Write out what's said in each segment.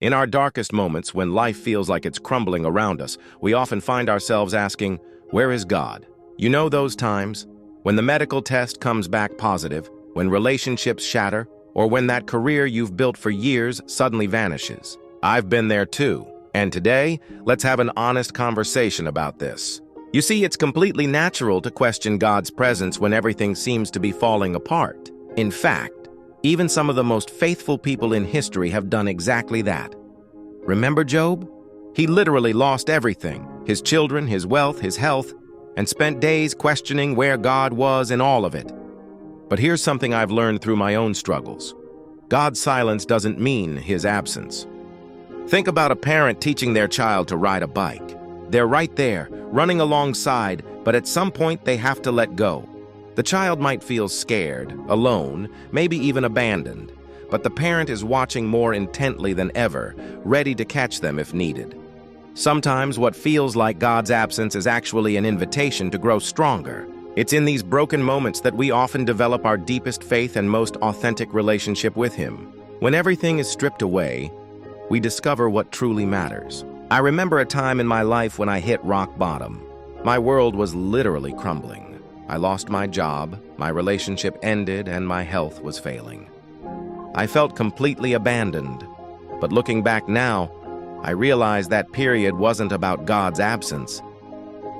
In our darkest moments, when life feels like it's crumbling around us, we often find ourselves asking, where is God? You know those times? When the medical test comes back positive, when relationships shatter, or when that career you've built for years suddenly vanishes. I've been there too. And today, let's have an honest conversation about this. You see, it's completely natural to question God's presence when everything seems to be falling apart. In fact, even some of the most faithful people in history have done exactly that. Remember Job? He literally lost everything, his children, his wealth, his health, and spent days questioning where God was in all of it. But here's something I've learned through my own struggles. God's silence doesn't mean his absence. Think about a parent teaching their child to ride a bike. They're right there, running alongside, but at some point they have to let go. The child might feel scared, alone, maybe even abandoned, but the parent is watching more intently than ever, ready to catch them if needed. Sometimes what feels like God's absence is actually an invitation to grow stronger. It's in these broken moments that we often develop our deepest faith and most authentic relationship with Him. When everything is stripped away, we discover what truly matters. I remember a time in my life when I hit rock bottom. My world was literally crumbling. I lost my job, my relationship ended, and my health was failing. I felt completely abandoned. But looking back now, I realized that period wasn't about God's absence.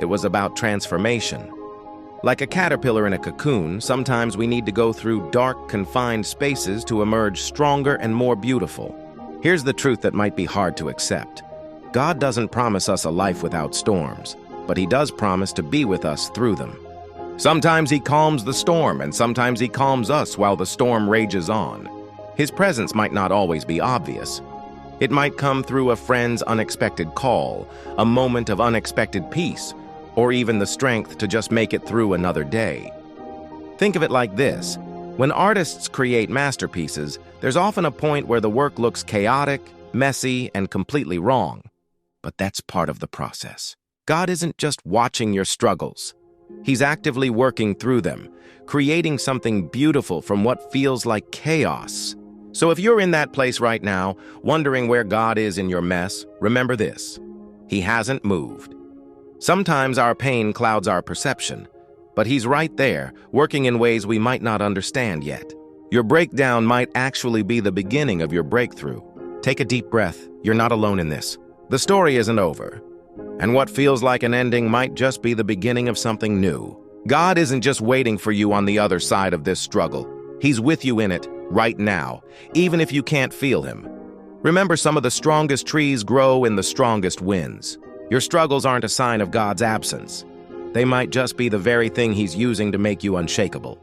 It was about transformation. Like a caterpillar in a cocoon, sometimes we need to go through dark, confined spaces to emerge stronger and more beautiful. Here's the truth that might be hard to accept. God doesn't promise us a life without storms, but He does promise to be with us through them. Sometimes He calms the storm, and sometimes He calms us while the storm rages on. His presence might not always be obvious. It might come through a friend's unexpected call, a moment of unexpected peace, or even the strength to just make it through another day. Think of it like this. When artists create masterpieces, there's often a point where the work looks chaotic, messy, and completely wrong. But that's part of the process. God isn't just watching your struggles. He's actively working through them, creating something beautiful from what feels like chaos. So if you're in that place right now, wondering where God is in your mess, remember this: He hasn't moved. Sometimes our pain clouds our perception, but He's right there, working in ways we might not understand yet. Your breakdown might actually be the beginning of your breakthrough. Take a deep breath. You're not alone in this. The story isn't over. And what feels like an ending might just be the beginning of something new. God isn't just waiting for you on the other side of this struggle. He's with you in it, right now, even if you can't feel Him. Remember, some of the strongest trees grow in the strongest winds. Your struggles aren't a sign of God's absence. They might just be the very thing He's using to make you unshakable.